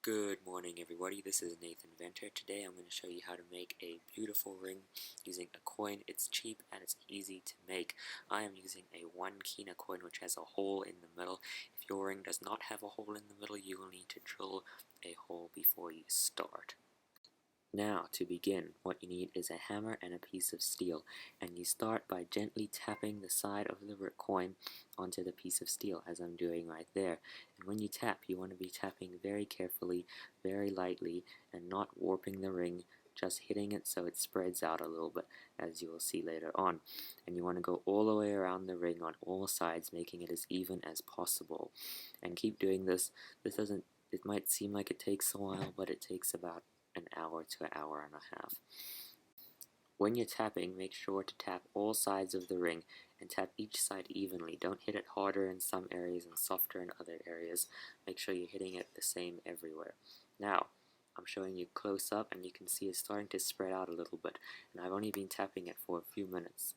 Good morning everybody, this is Nathan Venter. Today I'm going to show you how to make a beautiful ring using a coin. It's cheap and it's easy to make. I am using a 1 Kina coin which has a hole in the middle. If your ring does not have a hole in the middle, you will need to drill a hole before you start. Now, to begin, what you need is a hammer and a piece of steel, and you start by gently tapping the side of the coin onto the piece of steel, as I'm doing right there. And when you tap, you want to be tapping very carefully, very lightly, and not warping the ring, just hitting it so it spreads out a little bit, as you will see later on. And you want to go all the way around the ring on all sides, making it as even as possible. And keep doing this. It might seem like it takes a while, but it takes about an hour to an hour and a half. When you're tapping, make sure to tap all sides of the ring and tap each side evenly. Don't hit it harder in some areas and softer in other areas. Make sure you're hitting it the same everywhere. Now, I'm showing you close up and you can see it's starting to spread out a little bit, and I've only been tapping it for a few minutes.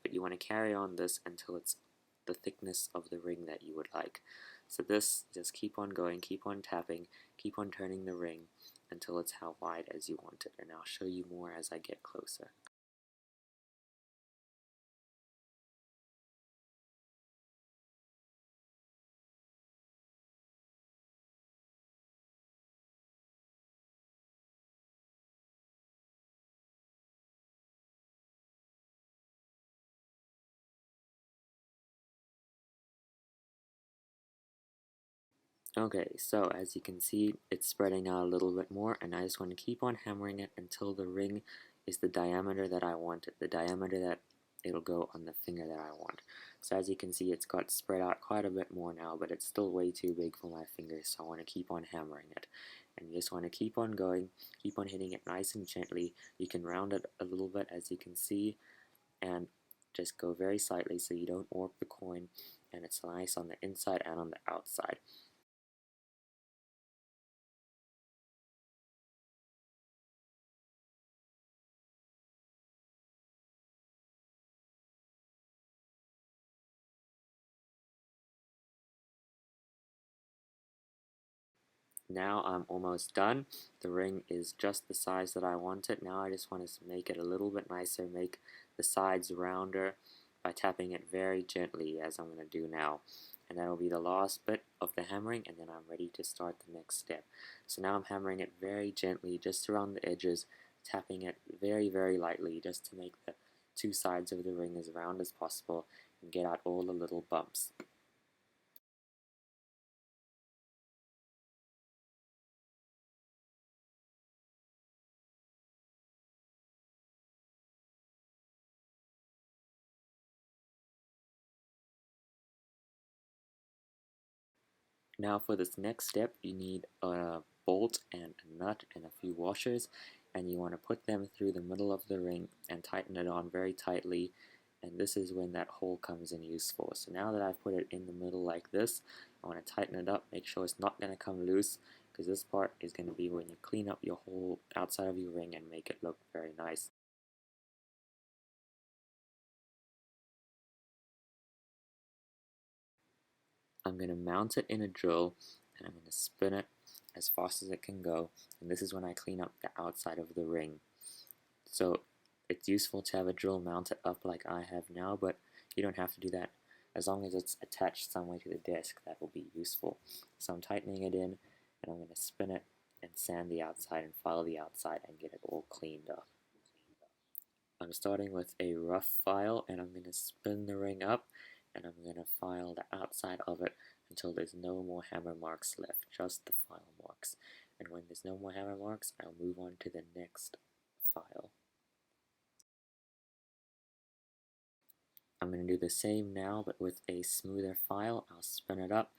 But you want to carry on this until it's the thickness of the ring that you would like. So this, just keep on going, keep on tapping, keep on turning the ring until it's how wide as you want it, and I'll show you more as I get closer. Okay, so as you can see, it's spreading out a little bit more, and I just want to keep on hammering it until the ring is the diameter that I want it, the diameter that it'll go on the finger that I want. So as you can see, it's got spread out quite a bit more now, but it's still way too big for my fingers, so I want to keep on hammering it. And you just want to keep on going, keep on hitting it nice and gently. You can round it a little bit, as you can see, and just go very slightly so you don't warp the coin, and it's nice on the inside and on the outside. Now I'm almost done. The ring is just the size that I want it. Now I just want to make it a little bit nicer, make the sides rounder by tapping it very gently, as I'm going to do now. And that'll be the last bit of the hammering, and then I'm ready to start the next step. So now I'm hammering it very gently, just around the edges, tapping it very, very lightly, just to make the two sides of the ring as round as possible and get out all the little bumps. Now for this next step, you need a bolt and a nut and a few washers, and you want to put them through the middle of the ring and tighten it on very tightly, and this is when that hole comes in useful. So now that I've put it in the middle like this, I want to tighten it up, make sure it's not going to come loose, because this part is going to be when you clean up your whole outside of your ring and make it look very nice. I'm going to mount it in a drill, and I'm going to spin it as fast as it can go, and this is when I clean up the outside of the ring. So it's useful to have a drill mounted up like I have now, but you don't have to do that. As long as it's attached some way to the disc, that will be useful. So I'm tightening it in, and I'm going to spin it and sand the outside and file the outside and get it all cleaned up. I'm starting with a rough file, and I'm going to spin the ring up, and I'm going to file the outside of it until there's no more hammer marks left, just the file marks. And when there's no more hammer marks, I'll move on to the next file. I'm going to do the same now, but with a smoother file. I'll spin it up,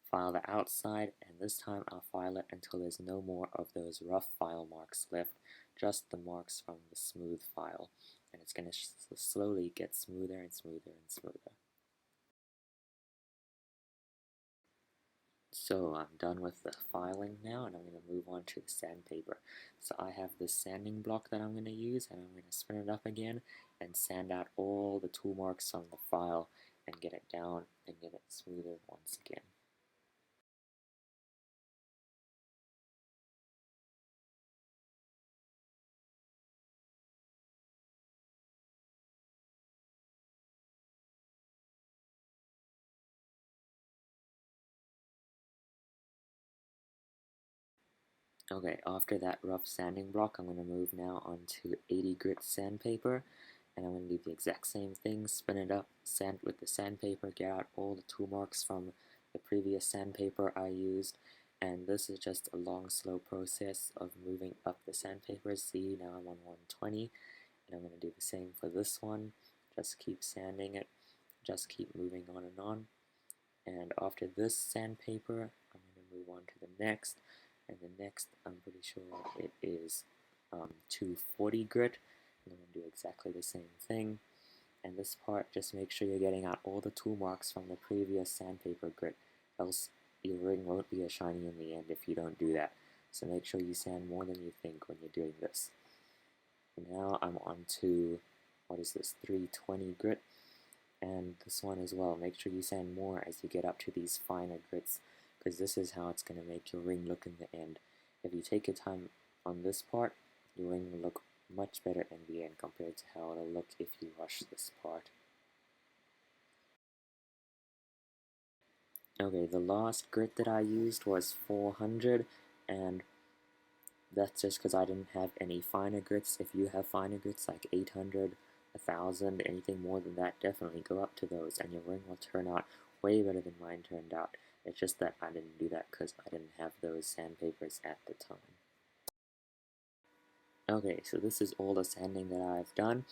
file the outside, and this time I'll file it until there's no more of those rough file marks left, just the marks from the smooth file. And it's going to slowly get smoother and smoother and smoother. So I'm done with the filing now, and I'm going to move on to the sandpaper. So I have this sanding block that I'm going to use, and I'm going to spin it up again and sand out all the tool marks on the file and get it down and get it smoother once again. Okay, after that rough sanding block, I'm going to move now onto 80 grit sandpaper, and I'm going to do the exact same thing, spin it up, sand with the sandpaper, get out all the tool marks from the previous sandpaper I used, and this is just a long, slow process of moving up the sandpaper. See, now I'm on 120, and I'm going to do the same for this one. Just keep sanding it, just keep moving on and on. And after this sandpaper, I'm going to move on to the next, and the next, I'm pretty sure it is 240 grit, and I'm going to do exactly the same thing. And this part, just make sure you're getting out all the tool marks from the previous sandpaper grit, else your ring won't be as shiny in the end if you don't do that. So make sure you sand more than you think when you're doing this. Now I'm on to, what is this, 320 grit, and this one as well. Make sure you sand more as you get up to these finer grits, because this is how it's going to make your ring look in the end. If you take your time on this part, your ring will look much better in the end compared to how it'll look if you rush this part. Okay, the last grit that I used was 400, and that's just because I didn't have any finer grits. If you have finer grits like 800, 1000, anything more than that, definitely go up to those and your ring will turn out way better than mine turned out. It's just that I didn't do that because I didn't have those sandpapers at the time. Okay, so this is all the sanding that I've done,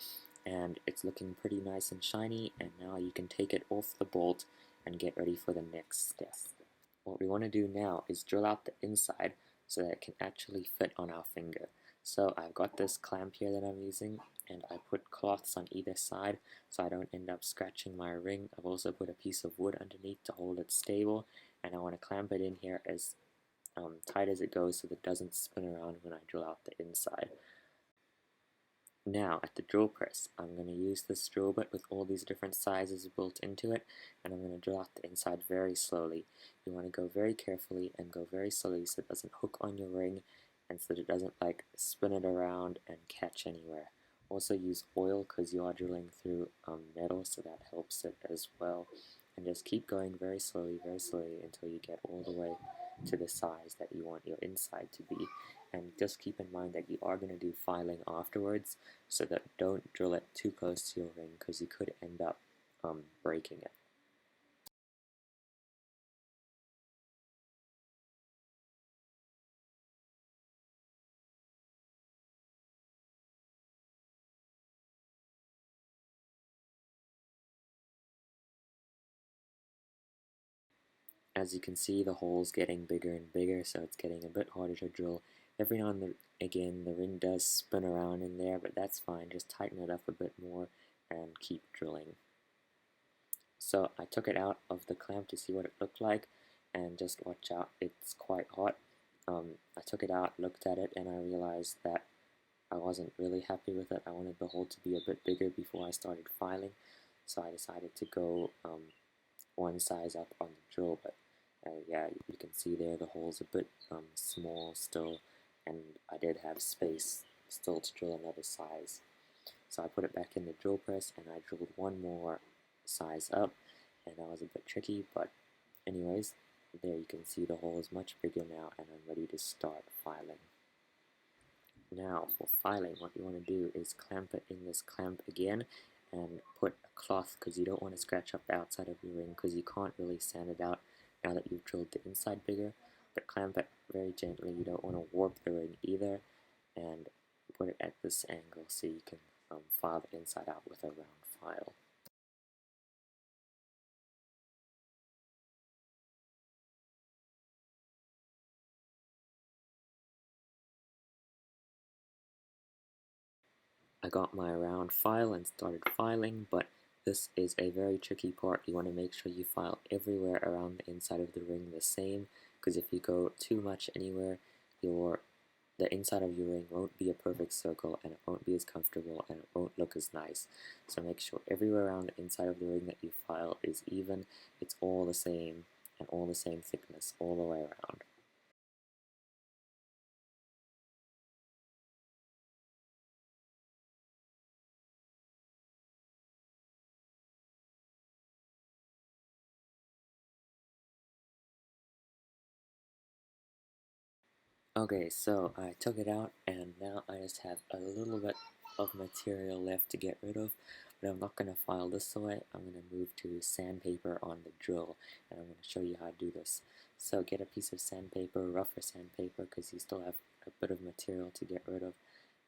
and it's looking pretty nice and shiny, and now you can take it off the bolt and get ready for the next step. What we want to do now is drill out the inside so that it can actually fit on our finger. So I've got this clamp here that I'm using, and I put cloths on either side so I don't end up scratching my ring. I've also put a piece of wood underneath to hold it stable, and I want to clamp it in here as tight as it goes so that it doesn't spin around when I drill out the inside. Now, at the drill press, I'm going to use this drill bit with all these different sizes built into it, and I'm going to drill out the inside very slowly. You want to go very carefully and go very slowly so it doesn't hook on your ring and so that it doesn't like spin it around and catch anywhere. Also use oil because you are drilling through metal, so that helps it as well. And just keep going very slowly until you get all the way to the size that you want your inside to be. And just keep in mind that you are going to do filing afterwards, so that don't drill it too close to your ring because you could end up breaking it. As you can see, the hole's getting bigger and bigger, so it's getting a bit harder to drill. Every now and again, the ring does spin around in there, but that's fine. Just tighten it up a bit more and keep drilling. So I took it out of the clamp to see what it looked like, and just watch out, it's quite hot. I took it out, looked at it, and I realized that I wasn't really happy with it. I wanted the hole to be a bit bigger before I started filing, so I decided to go one size up on the drill, but yeah, you can see there the hole's a bit small still, and I did have space still to drill another size. So I put it back in the drill press and I drilled one more size up, and that was a bit tricky, but anyways, there you can see the hole is much bigger now and I'm ready to start filing. Now for filing, what you want to do is clamp it in this clamp again and put a cloth, because you don't want to scratch up the outside of your ring because you can't really sand it out now that you've drilled the inside bigger, but clamp it very gently. You don't want to warp the ring either, and put it at this angle so you can file the inside out with a round file. I got my round file and started filing, but this is a very tricky part. You want to make sure you file everywhere around the inside of the ring the same, because if you go too much anywhere, the inside of your ring won't be a perfect circle and it won't be as comfortable and it won't look as nice. So make sure everywhere around the inside of the ring that you file is even, it's all the same and all the same thickness all the way around. Okay, so I took it out and now I just have a little bit of material left to get rid of, but I'm not going to file this away. I'm going to move to sandpaper on the drill, and I'm going to show you how to do this. So get a piece of sandpaper, rougher sandpaper, because you still have a bit of material to get rid of,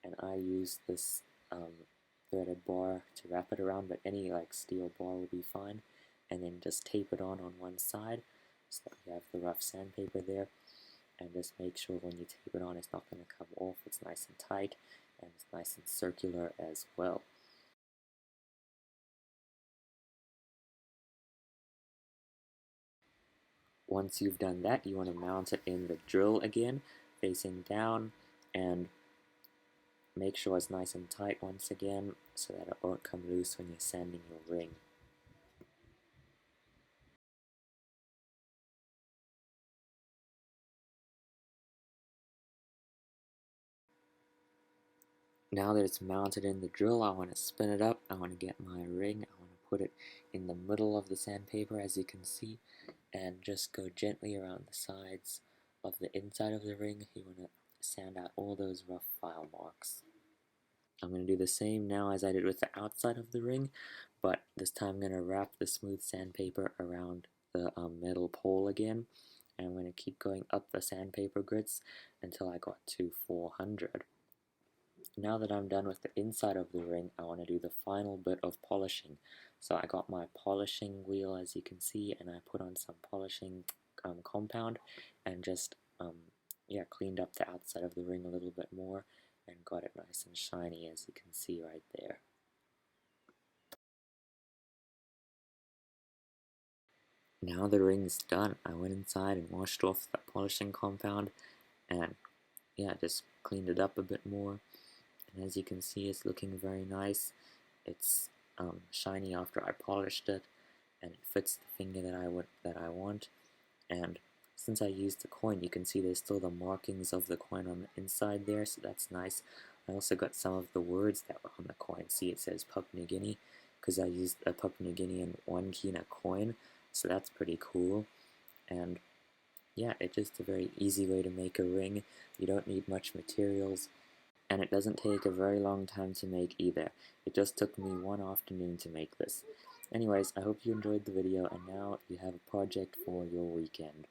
and I use this threaded bar to wrap it around, but any like steel bar will be fine, and then just tape it on one side so that you have the rough sandpaper there. And just make sure when you tape it on it's not going to come off, it's nice and tight and it's nice and circular as well. Once you've done that, you want to mount it in the drill again, facing down, and make sure it's nice and tight once again so that it won't come loose when you're sanding your ring. Now that it's mounted in the drill, I want to spin it up. I want to get my ring. I want to put it in the middle of the sandpaper, as you can see, and just go gently around the sides of the inside of the ring. You want to sand out all those rough file marks. I'm going to do the same now as I did with the outside of the ring, but this time I'm going to wrap the smooth sandpaper around the metal pole again, and I'm going to keep going up the sandpaper grits until I got to 400. Now that I'm done with the inside of the ring, I want to do the final bit of polishing. So I got my polishing wheel, as you can see, and I put on some polishing compound and just yeah, cleaned up the outside of the ring a little bit more and got it nice and shiny, as you can see right there. Now the ring's done. I went inside and washed off the polishing compound and yeah, just cleaned it up a bit more. And as you can see, it's looking very nice. It's shiny after I polished it, and it fits the finger that I want. And since I used the coin, you can see there's still the markings of the coin on the inside there, so that's nice. I also got some of the words that were on the coin. See, it says Papua New Guinea, because I used a Papua New Guinean 1 Kina coin, so that's pretty cool. And yeah, it's just a very easy way to make a ring. You don't need much materials, and it doesn't take a very long time to make either. It just took me one afternoon to make this. Anyways, I hope you enjoyed the video, and now you have a project for your weekend.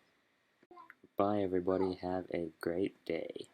Bye everybody, have a great day.